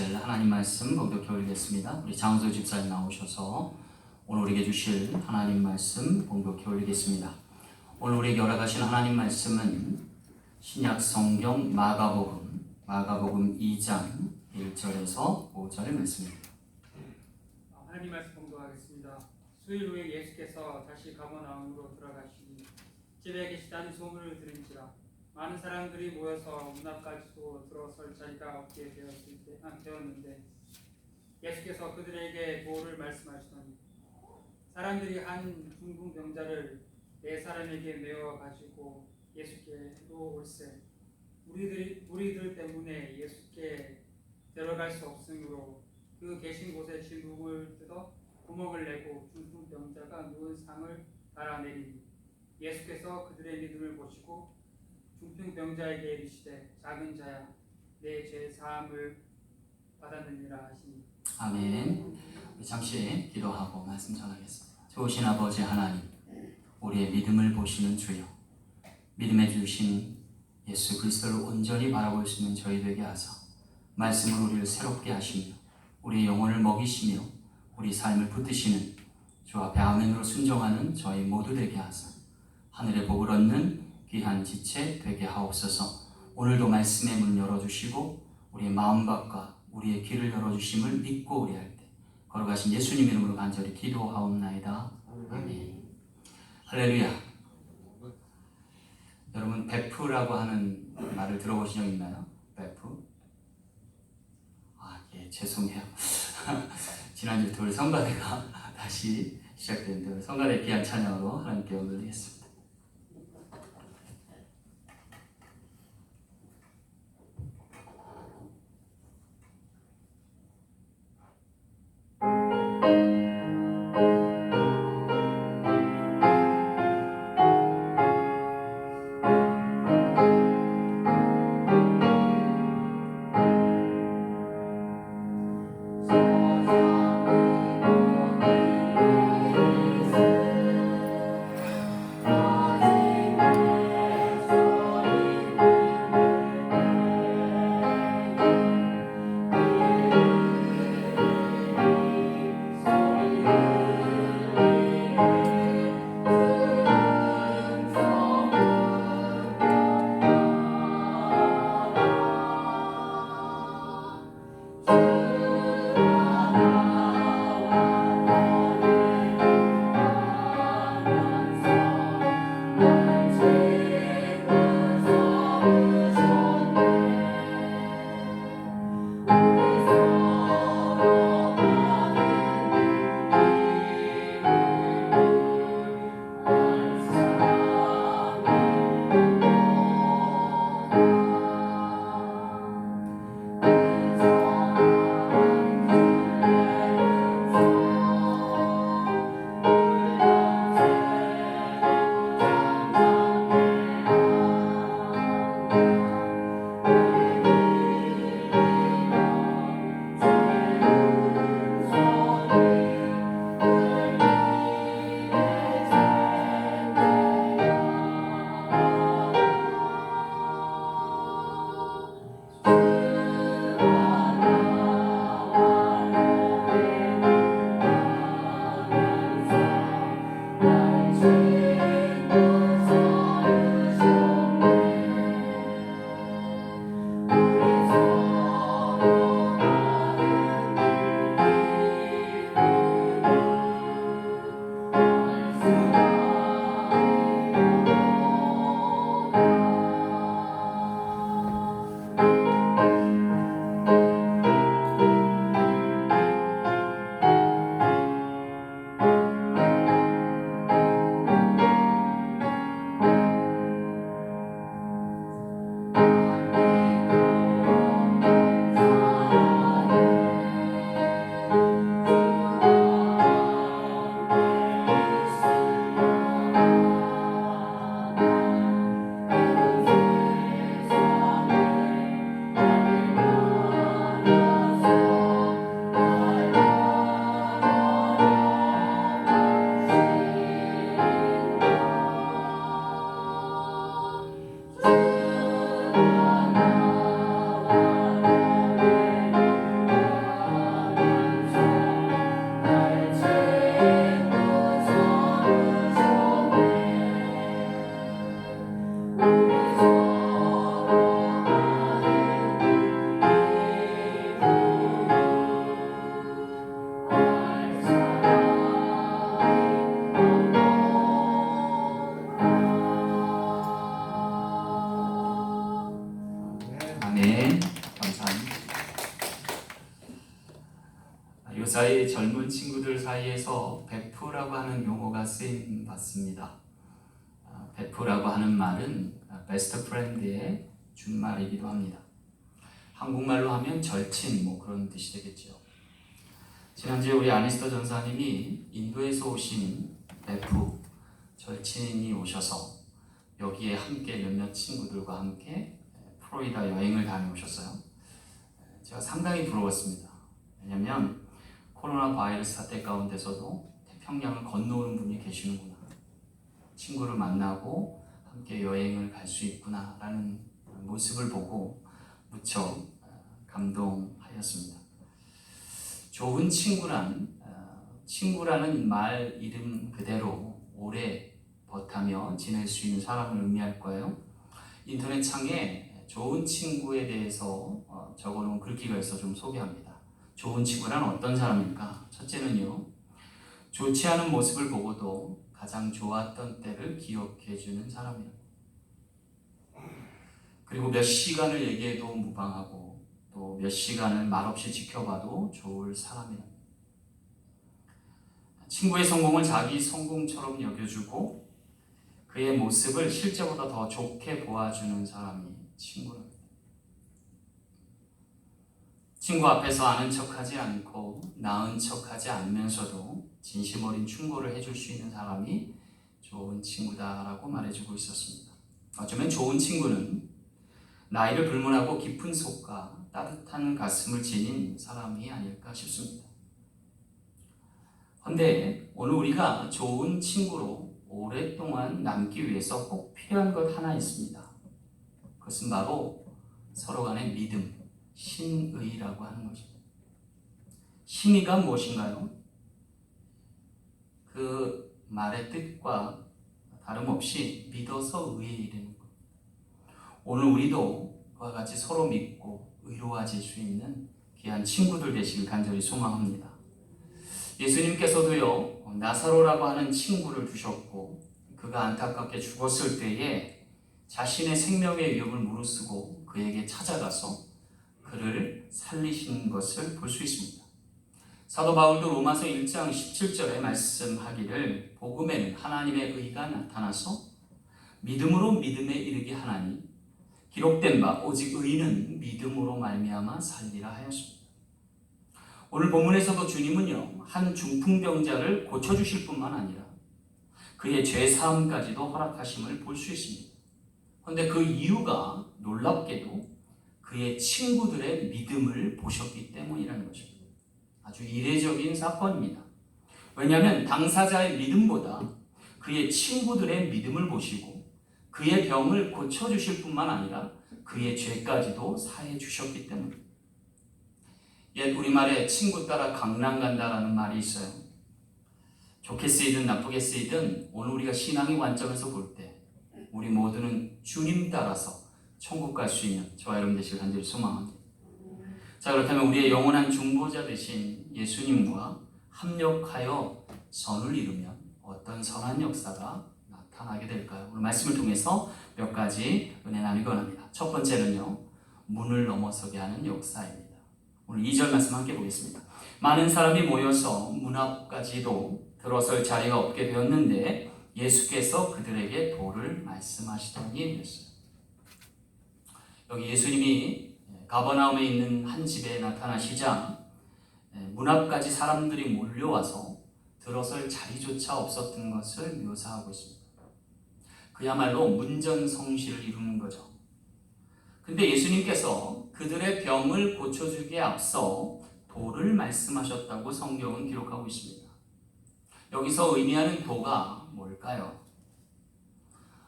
주실 하나님 말씀 봉독해 올리겠습니다. 우리 장소 집사님 나오셔서 오늘 우리에게 주실 하나님 말씀 봉독해 올리겠습니다. 오늘 우리에게 허락하신 하나님 말씀은 신약 성경 마가복음 2장 1절에서 5절의 말씀입니다. 하나님 말씀 봉독하겠습니다. 수일 후에 예수께서 다시 가버나움으로 돌아가시니 집에 계시다는 소문을 들은지라 많은 사람들이 모여서 문 앞까지도 들어설 자리가 없게 되었는데 예수께서 그들에게 보호를 말씀하시더니 사람들이 한 중풍병자를 네 사람에게 메어 가지고 예수께로 올세 무리들 때문에 예수께 데려갈 수 없으므로 그 계신 곳에 진국을 뜯어 구멍을 내고 중풍병자가 누운 상을 달아내리니 예수께서 그들의 믿음을 보시고 중풍병자에게 이르시되 작은 자야 내 죄 사함을 받았느니라 하시니. 아멘. 잠시 기도하고 말씀 전하겠습니다. 좋으신 아버지 하나님, 우리의 믿음을 보시는 주여, 믿음에 주신 예수 그리스도를 온전히 바라볼 수 있는 저희 되게 하사 말씀으로 우리를 새롭게 하시며 우리의 영혼을 먹이시며 우리 삶을 붙드시는 주 앞에 아멘으로 순종하는 저희 모두 되게 하사 하늘의 복을 얻는 귀한 지체 되게 하옵소서. 오늘도 말씀의 문 열어주시고 우리의 마음밭과 우리의 귀를 열어주심을 믿고 우리할 때 걸어가신 예수님 이름으로 간절히 기도하옵나이다. 아멘. 할렐루야. 여러분 베프라고 하는 말을 들어보신 적 있나요? 베프? 예, 죄송해요. 지난주부터 우리 성가대가 다시 시작되는데 우리 성가대 귀한 찬양으로 하나님께 올리겠습니다. 요사이 젊은 친구들 사이에서 베프라고 하는 용어가 쓰임 받습니다. 베프라고 하는 말은 베스트 프렌드의 준말이기도 합니다. 한국말로 하면 절친 그런 뜻이 되겠죠. 지난주에 우리 아니스터 전사님이 인도에서 오신 베프 절친이 오셔서 여기에 함께 몇몇 친구들과 함께 플로리다 여행을 다녀오셨어요. 제가 상당히 부러웠습니다. 왜냐하면 코로나 바이러스 사태 가운데서도 태평양을 건너오는 분이 계시는구나, 친구를 만나고 함께 여행을 갈 수 있구나 라는 모습을 보고 무척 감동하였습니다. 좋은 친구라는 말 이름 그대로 오래 버타며 지낼 수 있는 사람을 의미할 거예요. 인터넷 창에 좋은 친구에 대해서 적어놓은 글귀가 있어 좀 소개합니다. 좋은 친구란 어떤 사람일까? 첫째는요, 좋지 않은 모습을 보고도 가장 좋았던 때를 기억해주는 사람이에요. 그리고 몇 시간을 얘기해도 무방하고 또 몇 시간을 말없이 지켜봐도 좋을 사람이에요. 친구의 성공을 자기 성공처럼 여겨주고 그의 모습을 실제보다 더 좋게 보아주는 사람이 친구입니다. 친구 앞에서 아는 척하지 않고 나은 척하지 않으면서도 진심 어린 충고를 해줄 수 있는 사람이 좋은 친구다라고 말해주고 있었습니다. 어쩌면 좋은 친구는 나이를 불문하고 깊은 속과 따뜻한 가슴을 지닌 사람이 아닐까 싶습니다. 그런데 오늘 우리가 좋은 친구로 오랫동안 남기 위해서 꼭 필요한 것 하나 있습니다. 그것은 바로 서로 간의 믿음, 신의라고 하는 것입니다. 신의가 무엇인가요? 그 말의 뜻과 다름없이 믿어서 의에 이르는 것. 오늘 우리도 그와 같이 서로 믿고 의로워질 수 있는 귀한 친구들 되시길 간절히 소망합니다. 예수님께서도요, 나사로라고 하는 친구를 두셨고 그가 안타깝게 죽었을 때에 자신의 생명의 위협을 무릅쓰고 그에게 찾아가서 그를 살리신 것을 볼 수 있습니다. 사도 바울도 로마서 1장 17절에 말씀하기를 복음에는 하나님의 의가 나타나서 믿음으로 믿음에 이르게 하나니 기록된 바 오직 의인은 믿음으로 말미암아 살리라 하였습니다. 오늘 본문에서도 주님은요, 한 중풍병자를 고쳐주실 뿐만 아니라 그의 죄사함까지도 허락하심을 볼 수 있습니다. 그런데 그 이유가 놀랍게도 그의 친구들의 믿음을 보셨기 때문이라는 것입니다. 아주 이례적인 사건입니다. 왜냐하면 당사자의 믿음보다 그의 친구들의 믿음을 보시고 그의 병을 고쳐주실 뿐만 아니라 그의 죄까지도 사해 주셨기 때문입니다. 옛 우리말에 친구 따라 강남 간다라는 말이 있어요. 좋게 쓰이든 나쁘게 쓰이든 오늘 우리가 신앙의 관점에서 볼 때 우리 모두는 주님 따라서 천국 갈 수 있는 저와 여러분 되시길 간절히 소망합니다. 자, 그렇다면 우리의 영원한 중보자 되신 예수님과 합력하여 선을 이루면 어떤 선한 역사가 나타나게 될까요? 오늘 말씀을 통해서 몇 가지 은혜 나누기 원합니다. 첫 번째는요, 문을 넘어서게 하는 역사입니다. 오늘 2절 말씀 함께 보겠습니다. 많은 사람이 모여서 문 앞까지도 들어설 자리가 없게 되었는데 예수께서 그들에게 도를 말씀하시더니 그랬어요. 여기 예수님이 가버나움에 있는 한 집에 나타나시자 문 앞까지 사람들이 몰려와서 들어설 자리조차 없었던 것을 묘사하고 있습니다. 그야말로 문전성시를 이루는 거죠. 근데 예수님께서 그들의 병을 고쳐주기에 앞서 도를 말씀하셨다고 성경은 기록하고 있습니다. 여기서 의미하는 도가 뭘까요?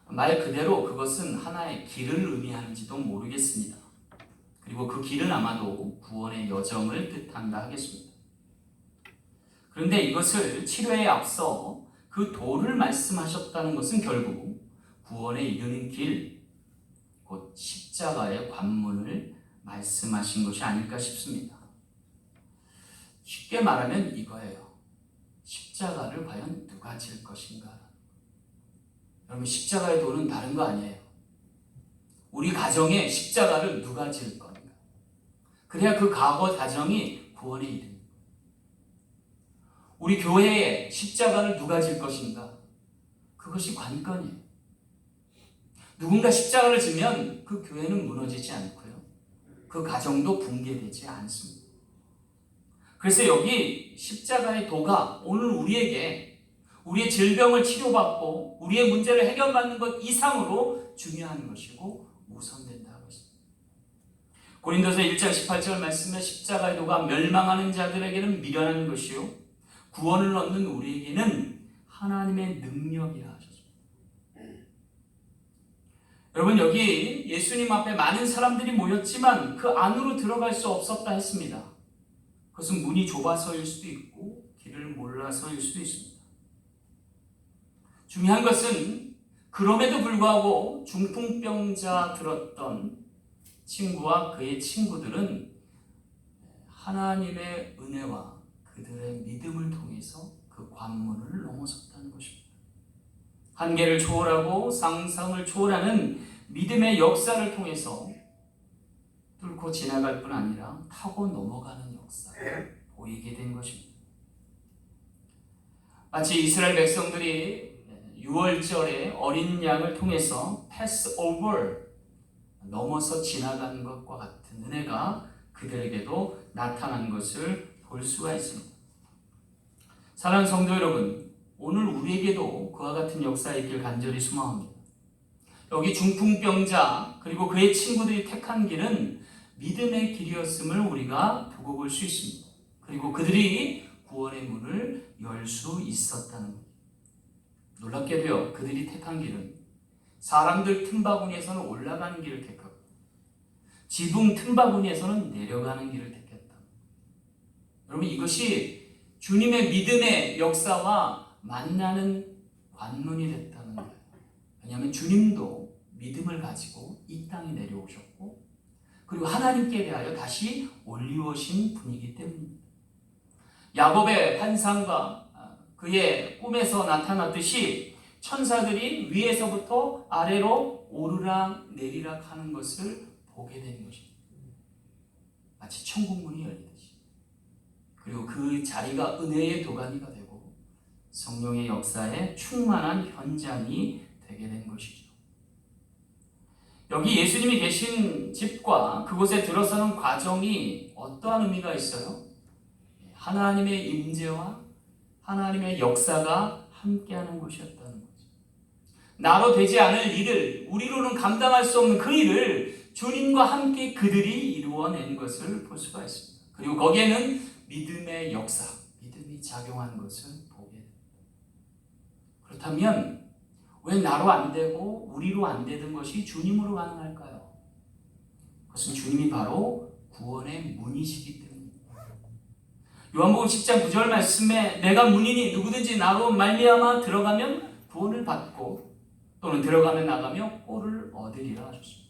말 그대로 그것은 하나의 길을 의미하는지도 모르겠습니다. 그리고 그 길은 아마도 구원의 여정을 뜻한다 하겠습니다. 그런데 이것을 치료에 앞서 그 도를 말씀하셨다는 것은 결국 구원에 이르는 길, 곧 십자가의 관문을 말씀하신 것이 아닐까 싶습니다. 쉽게 말하면 이거예요. 십자가를 과연 누가 질 것인가? 여러분, 십자가의 도는 다른 거 아니에요. 우리 가정에 십자가를 누가 질 건가? 그래야 그 과거 가정이 구원에 이릅니다. 우리 교회에 십자가를 누가 질 것인가? 그것이 관건이에요. 누군가 십자가를 지면 그 교회는 무너지지 않고요. 그 가정도 붕괴되지 않습니다. 그래서 여기 십자가의 도가 오늘 우리에게 우리의 질병을 치료받고 우리의 문제를 해결받는 것 이상으로 중요한 것이고 우선된다고 했습니다. 고린도서 1장 18절 말씀에 십자가의 도가 멸망하는 자들에게는 미련한 것이요 구원을 얻는 우리에게는 하나님의 능력이라 하셨습니다. 여러분, 여기 예수님 앞에 많은 사람들이 모였지만 그 안으로 들어갈 수 없었다 했습니다. 그것은 문이 좁아서일 수도 있고 길을 몰라서일 수도 있습니다. 중요한 것은 그럼에도 불구하고 중풍병자 들었던 친구와 그의 친구들은 하나님의 은혜와 그들의 믿음을 통해서 그 관문을 넘어섰다는 것입니다. 한계를 초월하고 상상을 초월하는 믿음의 역사를 통해서 뚫고 지나갈 뿐 아니라 타고 넘어가는 역사를 보이게 된 것입니다. 마치 이스라엘 백성들이 6월절에 어린 양을 통해서 패스 오버 넘어서 지나간 것과 같은 은혜가 그들에게도 나타난 것을 볼 수가 있습니다. 사랑하는 성도 여러분, 오늘 우리에게도 그와 같은 역사에 있길 간절히 소망합니다. 여기 중풍병자 그리고 그의 친구들이 택한 길은 믿음의 길이었음을 우리가 두고 볼 수 있습니다. 그리고 그들이 구원의 문을 열 수 있었다는 것. 놀랍게도요, 그들이 택한 길은 사람들 틈바구니에서는 올라가는 길을 택하고 지붕 틈바구니에서는 내려가는 길을 택했다. 여러분, 이것이 주님의 믿음의 역사와 만나는 관문이 됐다는 거예요. 왜냐하면 주님도 믿음을 가지고 이 땅에 내려오셨고 그리고 하나님께 대하여 다시 올리우신 분이기 때문입니다. 야곱의 환상과 그의 꿈에서 나타났듯이 천사들이 위에서부터 아래로 오르락 내리락 하는 것을 보게 된 것입니다. 마치 천국문이 열리듯이. 그리고 그 자리가 은혜의 도가니가 되고 성령의 역사에 충만한 현장이 되게 된 것이죠. 여기 예수님이 계신 집과 그곳에 들어서는 과정이 어떠한 의미가 있어요? 하나님의 임재와 하나님의 역사가 함께하는 곳이었다는 거죠. 나로 되지 않을 일을, 우리로는 감당할 수 없는 그 일을 주님과 함께 그들이 이루어낸 것을 볼 수가 있습니다. 그리고 거기에는 믿음의 역사, 믿음이 작용한 것을 보게 됩니다. 그렇다면 왜 나로 안 되고 우리로 안 되던 것이 주님으로 가능할까요? 그것은 주님이 바로 구원의 문이시기 때문입니다. 요한복음 10장 9절 말씀에 내가 문이니 누구든지 나로 말미암아 들어가면 구원을 받고 또는 들어가면 나가며 꼴을 얻으리라 하셨습니다.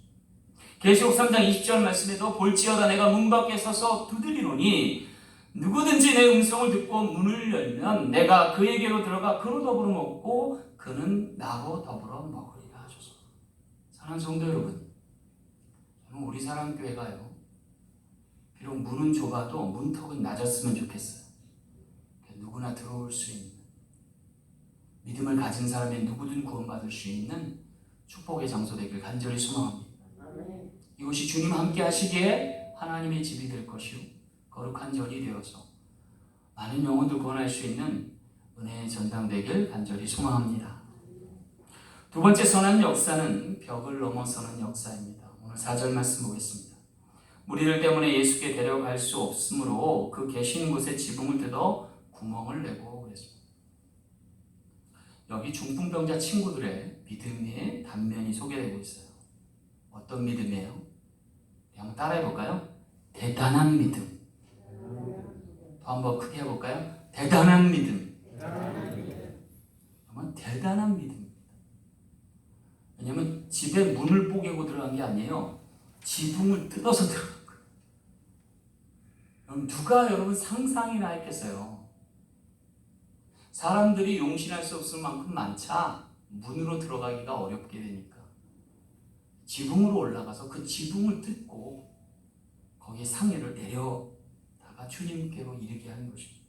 계시록 3장 20절 말씀에도 볼지어다 내가 문 밖에 서서 두드리노니 누구든지 내 음성을 듣고 문을 열면 내가 그에게로 들어가 그로 더불어 먹고 그는 나로 더불어 먹으리라 하셨습니다. 사랑하는 성도 여러분, 우리 사랑교회가요, 비록 문은 좁아도 문턱은 낮았으면 좋겠어요. 누구나 들어올 수 있는, 믿음을 가진 사람이 누구든 구원받을 수 있는 축복의 장소 되길 간절히 소망합니다. 이곳이 주님 함께 하시기에 하나님의 집이 될 것이요 거룩한 전이 되어서 많은 영혼들 구원할 수 있는 은혜의 전당 되길 간절히 소망합니다. 두 번째 선한 역사는 벽을 넘어서는 역사입니다. 오늘 4절 말씀 보겠습니다. 무리들 때문에 예수께 데려갈 수 없으므로 그 계신 곳에 지붕을 뜯어 구멍을 내고 그랬습니다. 여기 중풍병자 친구들의 믿음의 단면이 소개되고 있어요. 어떤 믿음이에요? 한번 따라해 볼까요? 대단한 믿음. 더 한번 크게 해볼까요? 대단한 믿음. 정말 대단한 믿음입니다. 왜냐하면 집에 문을 뽀개고 들어간 게 아니에요. 지붕을 뜯어서 들어간 거예요. 그럼 누가 여러분 상상이나 했겠어요? 사람들이 용신할 수 없을 만큼 많자 문으로 들어가기가 어렵게 되니까 지붕으로 올라가서 그 지붕을 뜯고 거기에 상해를 내려다가 주님께로 이르게 하는 것입니다.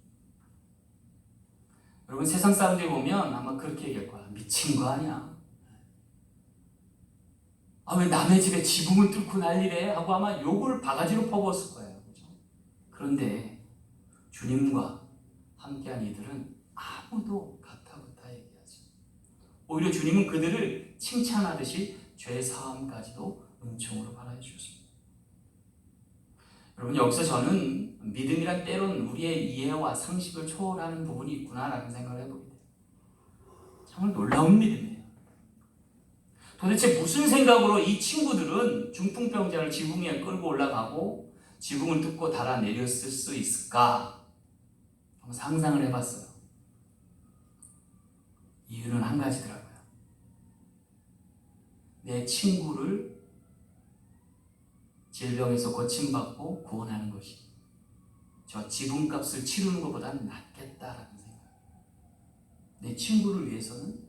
여러분 세상 사람들이 보면 아마 그렇게 얘기할 거야. 미친 거 아니야? 아, 왜 남의 집에 지붕을 뚫고 난리래? 하고 아마 욕을 바가지로 퍼부었을 거예요. 그렇죠? 그런데 주님과 함께한 이들은 아무도 가타부타 얘기하지. 오히려 주님은 그들을 칭찬하듯이 죄 사함까지도 은총으로 바라해 주셨습니다. 여러분 여기서 저는 믿음이란 때론 우리의 이해와 상식을 초월하는 부분이 있구나라는 생각을 해보게 돼요. 정말 놀라운 믿음이에요. 도대체 무슨 생각으로 이 친구들은 중풍병자를 지붕 위에 끌고 올라가고 지붕을 뜯고 달아내렸을 수 있을까? 한번 상상을 해봤어요. 이유는 한 가지더라고요. 내 친구를 질병에서 고침받고 구원하는 것이 저 지붕값을 치르는 것보다는 낫겠다라는 생각. 내 친구를 위해서는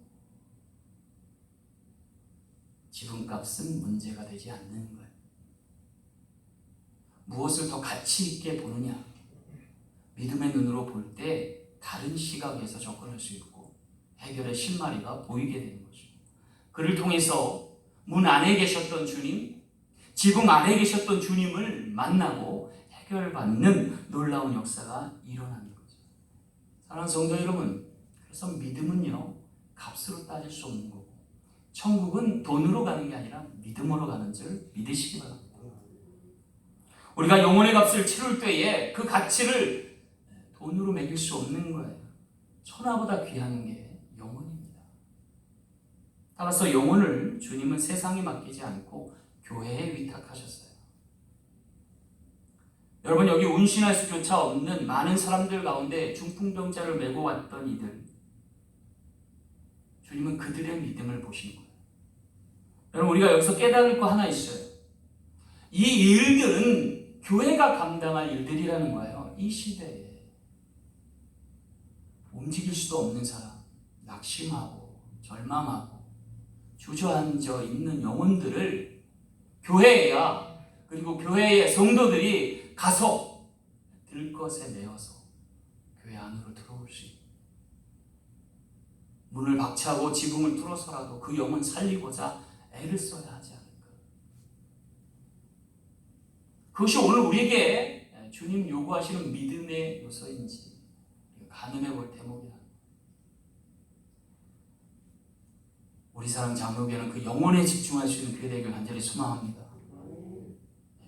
지붕값은 문제가 되지 않는 거예요. 무엇을 더 가치 있게 보느냐? 믿음의 눈으로 볼 때 다른 시각에서 접근할 수 있고 해결의 실마리가 보이게 되는 거죠. 그를 통해서 문 안에 계셨던 주님, 지붕 안에 계셨던 주님을 만나고 해결받는 놀라운 역사가 일어나는 거죠. 사랑하는 성도 여러분, 그래서 믿음은요, 값으로 따질 수 없는 거고 천국은 돈으로 가는 게 아니라 믿음으로 가는 줄 믿으시기 바랍니다. 우리가 영혼의 값을 치를 때에 그 가치를 돈으로 매길 수 없는 거예요. 천하보다 귀한 게 영혼입니다. 따라서 영혼을 주님은 세상에 맡기지 않고 교회에 위탁하셨어요. 여러분 여기 운신할 수조차 없는 많은 사람들 가운데 중풍병자를 메고 왔던 이들, 주님은 그들의 믿음을 보시는 거예요. 여러분 우리가 여기서 깨달을 거 하나 있어요. 이 일들은 교회가 감당할 일들이라는 거예요. 이 시대에 움직일 수도 없는 사람, 낙심하고 절망하고 주저앉아 있는 영혼들을 교회야, 그리고 교회의 성도들이 가서 들것에 메어서 교회 안으로 들어올 수 있고 문을 박차고 지붕을 뚫어서라도 그 영혼 살리고자 애를 써야 하지 않을까. 그것이 오늘 우리에게 주님 요구하시는 믿음의 요소인지 가늠해 볼 대목이다. 우리 사랑 장로교회는 그 영혼에 집중할 수 있는 교회 되길 간절히 소망합니다.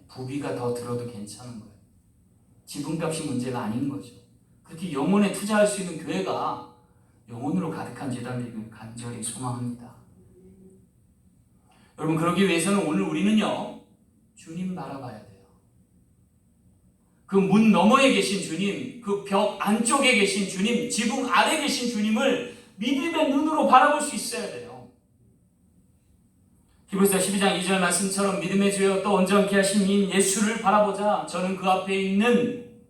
부비가 더 들어도 괜찮은 거예요. 지분값이 문제가 아닌 거죠. 그렇게 영혼에 투자할 수 있는 교회가 영혼으로 가득한 재단 되길 간절히 소망합니다. 여러분 그러기 위해서는 오늘 우리는요 주님 바라봐야 돼요. 그 문 너머에 계신 주님, 그 벽 안쪽에 계신 주님, 지붕 아래 계신 주님을 믿음의 눈으로 바라볼 수 있어야 돼요. 히브리서 12장 2절 말씀처럼 믿음의 주여 또 온전케 하신 이 예수를 바라보자. 저는 그 앞에 있는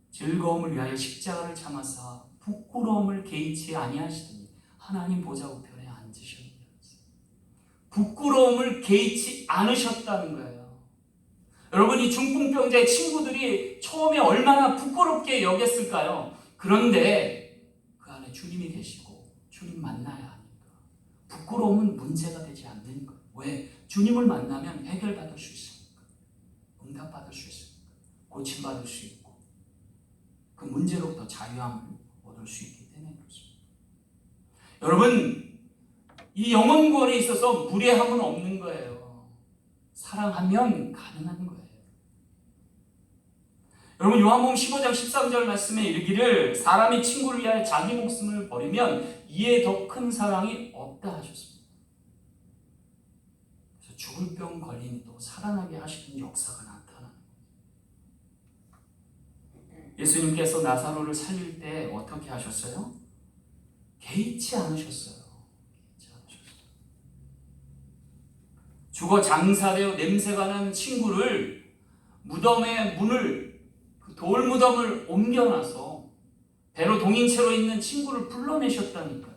즐거움을 위하여 십자가를 참아사 부끄러움을 개의치 아니하시더니 하나님 보좌 우편에 앉으셨느니라. 부끄러움을 개의치 않으셨다는 거예요. 여러분 이 중풍병자의 친구들이 처음에 얼마나 부끄럽게 여겼을까요? 그런데 그 안에 주님이 계시고 주님 만나야 하니까 부끄러움은 문제가 되지 않는 거예요. 왜? 주님을 만나면 해결받을 수 있으니까, 응답받을 수 있으니까, 고침받을 수 있고 그 문제로부터 자유함을 얻을 수 있기 때문에 그렇습니다. 여러분 이 영혼 구원에 있어서 무례함은 없는 거예요. 사랑하면 가능한 거예요. 여러분 요한복음 15장 13절 말씀에 이르기를 사람이 친구를 위하여 자기 목숨을 버리면 이에 더 큰 사랑이 없다 하셨습니다. 그래서 죽을 병 걸린 또 살아나게 하시는 역사가 나타나는 거예요. 예수님께서 나사로를 살릴 때 어떻게 하셨어요? 개의치 않으셨어요. 죽어 장사되어 냄새가 나는 친구를 무덤의 문을 돌무덤을 옮겨놔서 배로 동인채로 있는 친구를 불러내셨다니까요.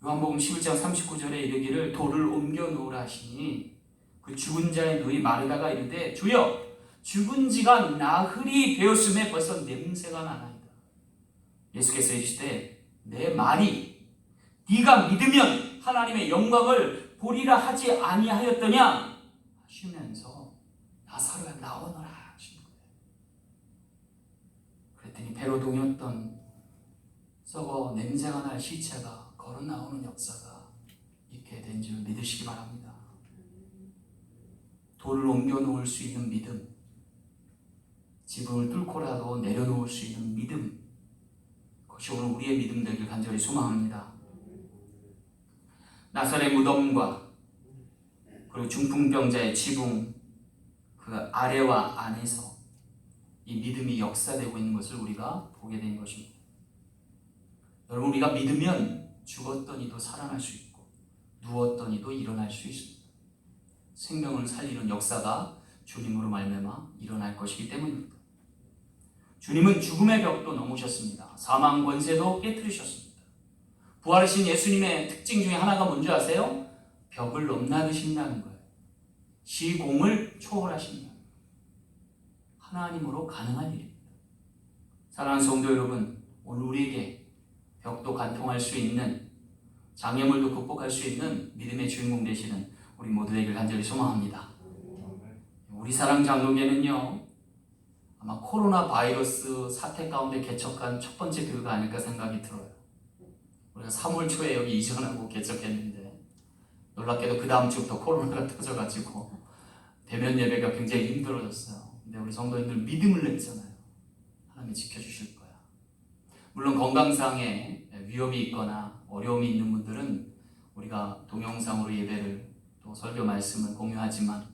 요한복음 11장 39절에 이르기를 돌을 옮겨놓으라 하시니 그 죽은 자의 누이 마르다가 이르되 주여 죽은 지가 나흘이 되었음에 벌써 냄새가 나나이다. 예수께서 이르시되 내 말이 네가 믿으면 하나님의 영광을 보리라 하지 아니하였더냐 하시면서 나사로야 나오너라 하신 거예요. 그랬더니 배로 동였던 썩어 냄새가 날 시체가 걸어 나오는 역사가 있게 된 줄 믿으시기 바랍니다. 돌을 옮겨 놓을 수 있는 믿음, 지붕을 뚫고라도 내려놓을 수 있는 믿음, 그것이 오늘 우리의 믿음 되길 간절히 소망합니다. 나사렛 무덤과 그리고 중풍병자의 지붕 그 아래와 안에서 이 믿음이 역사되고 있는 것을 우리가 보게 된 것입니다. 여러분, 우리가 믿으면 죽었던 이도 살아날 수 있고 누웠던 이도 일어날 수 있습니다. 생명을 살리는 역사가 주님으로 말미암아 일어날 것이기 때문입니다. 주님은 죽음의 벽도 넘으셨습니다. 사망 권세도 깨뜨리셨습니다. 부활하신 예수님의 특징 중에 하나가 뭔지 아세요? 벽을 넘나드신다는 거예요. 시공을 초월하신다는 거예요. 하나님으로 가능한 일입니다. 사랑하는 성도 여러분, 오늘 우리에게 벽도 관통할 수 있는, 장애물도 극복할 수 있는 믿음의 주인공 되시는 우리 모두 되길 간절히 소망합니다. 우리 사랑 장로교는요, 아마 코로나 바이러스 사태 가운데 개척한 첫 번째 교회가 아닐까 생각이 들어요. 우리가 3월 초에 여기 이전하고 개척했는데 놀랍게도 그 다음 주부터 코로나가 터져가지고 대면 예배가 굉장히 힘들어졌어요. 근데 우리 성도님들 믿음을 냈잖아요. 하나님이 지켜주실 거야. 물론 건강상에 위협이 있거나 어려움이 있는 분들은 우리가 동영상으로 예배를 또 설교 말씀을 공유하지만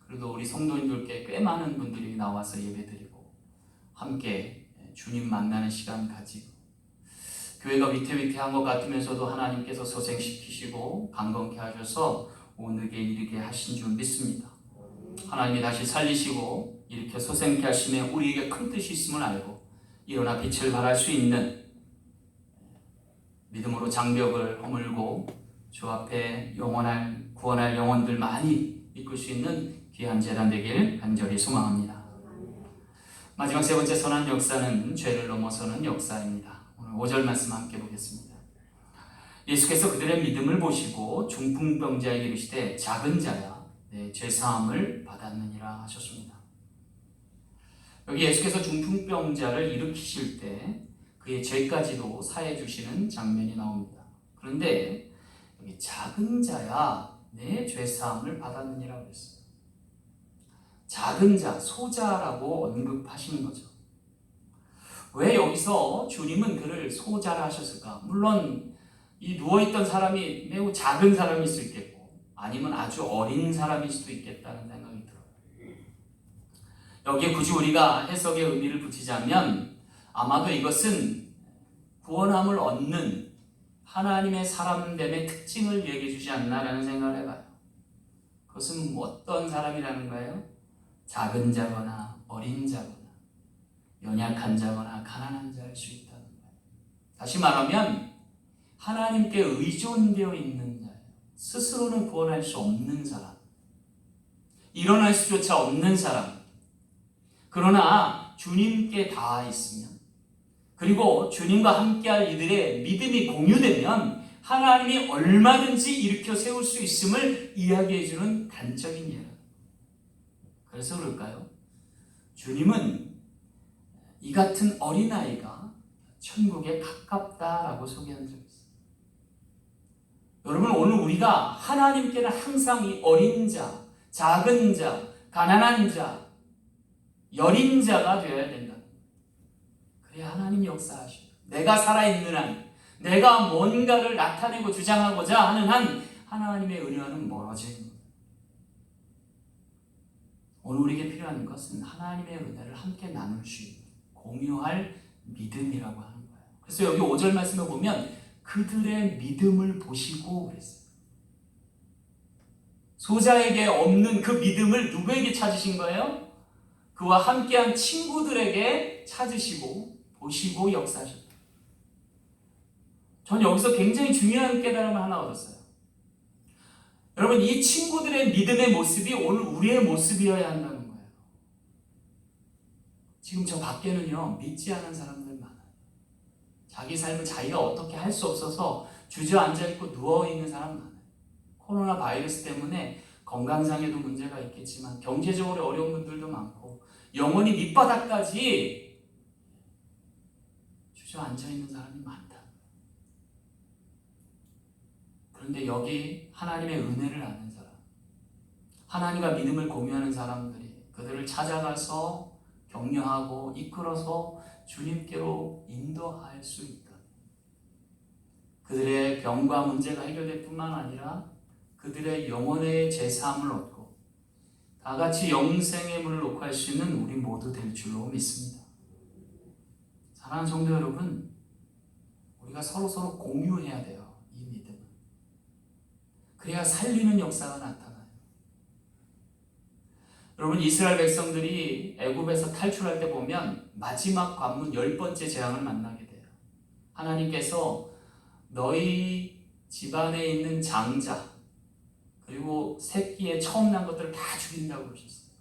그래도 우리 성도님들께 꽤 많은 분들이 나와서 예배드리고 함께 주님 만나는 시간 가지고 교회가 위태위태한 것 같으면서도 하나님께서 소생시키시고 강건케 하셔서 오늘에 이르게 하신 줄 믿습니다. 하나님이 다시 살리시고 이렇게 소생케 하시면 우리에게 큰 뜻이 있음을 알고 일어나 빛을 발할 수 있는 믿음으로 장벽을 허물고 주 앞에 구원할 영혼들 많이 이끌 수 있는 귀한 제단 되길 간절히 소망합니다. 마지막 세 번째 선한 역사는 죄를 넘어서는 역사입니다. 오늘 5절 말씀 함께 보겠습니다. 예수께서 그들의 믿음을 보시고 중풍병자에게 이르시되 작은 자야 내 죄사함을 받았느니라 하셨습니다. 여기 예수께서 중풍병자를 일으키실 때 그의 죄까지도 사해 주시는 장면이 나옵니다. 그런데 여기 작은 자야 내 죄사함을 받았느니라 그랬어요. 작은 자, 소자라고 언급하시는 거죠. 왜 여기서 주님은 그를 소자라 하셨을까? 물론 이 누워있던 사람이 매우 작은 사람일 수 있겠고 아니면 아주 어린 사람일 수도 있겠다는 생각이 들어요. 여기에 굳이 우리가 해석의 의미를 붙이자면 아마도 이것은 구원함을 얻는 하나님의 사람됨의 특징을 얘기해 주지 않나라는 생각을 해봐요. 그것은 어떤 사람이라는 거예요? 작은 자거나 어린 자거나 연약한 자거나 가난한 자일 수 있다는 거예요. 다시 말하면 하나님께 의존되어 있는 자예요. 스스로는 구원할 수 없는 사람, 일어날 수조차 없는 사람. 그러나 주님께 닿아 있으면 그리고 주님과 함께할 이들의 믿음이 공유되면 하나님이 얼마든지 일으켜 세울 수 있음을 이야기해주는 단적인 예라. 그래서 그럴까요? 주님은 이 같은 어린아이가 천국에 가깝다라고 소개한 적이 있어요. 여러분, 오늘 우리가 하나님께는 항상 이 어린 자, 작은 자, 가난한 자, 여린 자가 되어야 된다. 그래야 하나님이 역사하시고 내가 살아있는 한, 내가 뭔가를 나타내고 주장하고자 하는 한 하나님의 은혜와는 멀어지는 거예요. 오늘 우리에게 필요한 것은 하나님의 은혜를 함께 나눌 수 있는 공유할 믿음이라고 하는 거예요. 그래서 여기 5절 말씀에 보면 그들의 믿음을 보시고 그랬어요. 소자에게 없는 그 믿음을 누구에게 찾으신 거예요? 그와 함께한 친구들에게 찾으시고 보시고 역사하셨다. 저는 여기서 굉장히 중요한 깨달음을 하나 얻었어요. 여러분, 이 친구들의 믿음의 모습이 오늘 우리의 모습이어야 한다는 거예요. 지금 저 밖에는요, 믿지 않은 사람들 많아요. 자기 삶을 자기가 어떻게 할 수 없어서 주저앉아 있고 누워 있는 사람 많아요. 코로나 바이러스 때문에 건강상에도 문제가 있겠지만 경제적으로 어려운 분들도 많고 영혼이 밑바닥까지 주저앉아 있는 사람이 많다. 그런데 여기 하나님의 은혜를 아는 사람, 하나님과 믿음을 공유하는 사람들이 그들을 찾아가서 격려하고 이끌어서 주님께로 인도할 수 있다. 그들의 병과 문제가 해결될 뿐만 아니라 그들의 영혼의 제사함을 얻고 다 같이 영생의 문을 녹화할 수 있는 우리 모두 될 줄로 믿습니다. 사랑하는 성도 여러분, 우리가 서로 공유해야 돼요. 이 믿음을. 그래야 살리는 역사가 나타나요. 여러분, 이스라엘 백성들이 애굽에서 탈출할 때 보면 마지막 관문 10번째 재앙을 만나게 돼요. 하나님께서 너희 집안에 있는 장자 그리고 새끼에 처음 난 것들을 다 죽인다고 그러셨어요.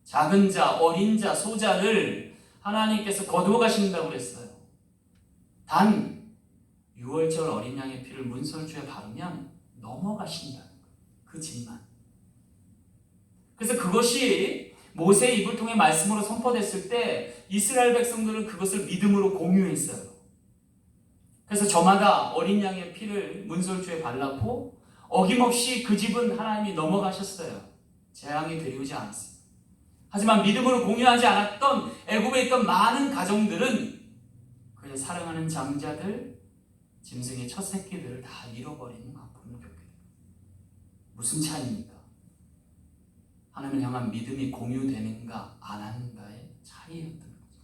작은 자, 어린 자, 소자를 하나님께서 거두어 가신다고 그랬어요. 단 6월절 어린 양의 피를 문설주에 바르면 넘어가신다는 거예요. 그 집만. 그래서 그것이 모세의 입을 통해 말씀으로 선포됐을 때 이스라엘 백성들은 그것을 믿음으로 공유했어요. 그래서 저마다 어린 양의 피를 문설주에 발랐고 어김없이 그 집은 하나님이 넘어가셨어요. 재앙이 들이오지 않았어요. 하지만 믿음으로 공유하지 않았던 애굽에 있던 많은 가정들은 그의 사랑하는 장자들, 짐승의 첫 새끼들을 다 잃어버리는 아픔을 겪게 됩니다. 무슨 차이입니까? 하나님을 향한 믿음이 공유되는가 안 하는가의 차이였던 거죠.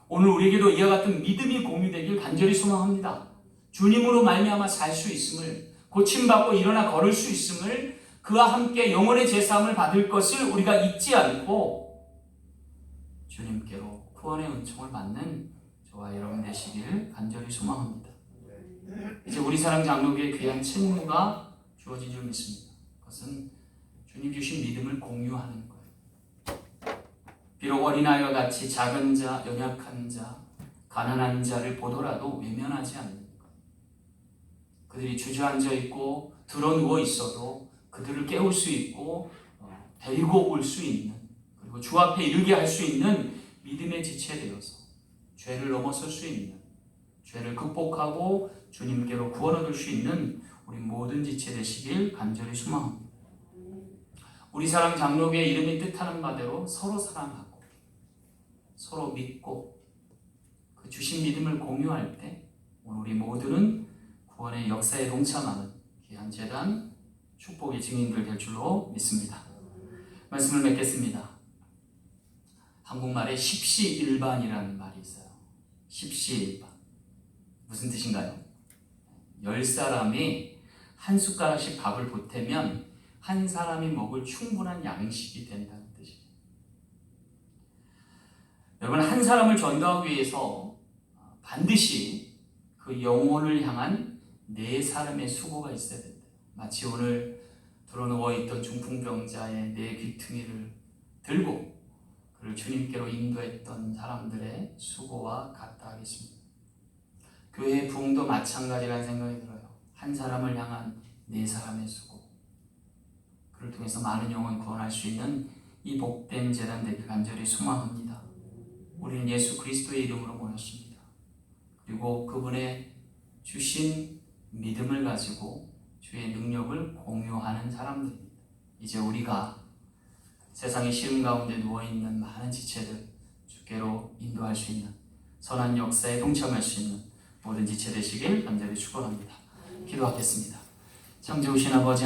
오늘 우리에게도 이와 같은 믿음이 공유되길 간절히 소망합니다. 주님으로 말미암아 살 수 있음을, 고침받고 일어나 걸을 수 있음을, 그와 함께 영혼의 제사함을 받을 것을 우리가 잊지 않고 주님께로 구원의 은총을 받는 저와 여러분 되시길 간절히 소망합니다. 이제 우리 사랑 장로교의 귀한 책무가 주어진 줄 믿습니다. 그것은 주님 주신 믿음을 공유하는 거예요. 비록 어린아이와 같이 작은 자, 연약한 자, 가난한 자를 보더라도 외면하지 않는 거예요. 그들이 주저앉아 있고 드러누워 있어도 그들을 깨울 수 있고 데리고 올 수 있는, 그리고 주 앞에 이르게 할 수 있는 믿음의 지체되어서 죄를 넘어설 수 있는, 죄를 극복하고 주님께로 구원 얻을 수 있는 우리 모든 지체 되시길 간절히 소망합니다. 우리 사랑 장로교의 이름이 뜻하는 바대로 서로 사랑하고 서로 믿고 그 주신 믿음을 공유할 때 오늘 우리 모두는 구원의 역사에 동참하는 귀한 재단 축복의 증인들 될 줄로 믿습니다. 말씀을 맺겠습니다. 한국말에 십시일반이라는 말이 있어요. 십시일반. 무슨 뜻인가요? 10사람이 한 숟가락씩 밥을 보태면 한 사람이 먹을 충분한 양식이 된다는 뜻이에요. 여러분, 한 사람을 전도하기 위해서 반드시 그 영혼을 향한 4사람의 수고가 있어야 된다. 마치 오늘 드러누워 있던 중풍병자의 4귀퉁이를 들고 그를 주님께로 인도했던 사람들의 수고와 같다 하겠습니다. 교회의 부흥도 마찬가지라는 생각이 들어요. 한 사람을 향한 4사람의 수고, 그를 통해서 많은 영혼 구원할 수 있는 이 복된 재단 되길 간절히 소망합니다. 우리는 예수 그리스도의 이름으로 모였습니다. 그리고 그분의 주신 믿음을 가지고 주의 능력을 공유하는 사람들입니다. 이제 우리가 세상의 시름 가운데 누워있는 많은 지체들 주께로 인도할 수 있는 선한 역사에 동참할 수 있는 모든 지체 되시길 간절히 축원합니다. 기도하겠습니다. 창조주신 아버지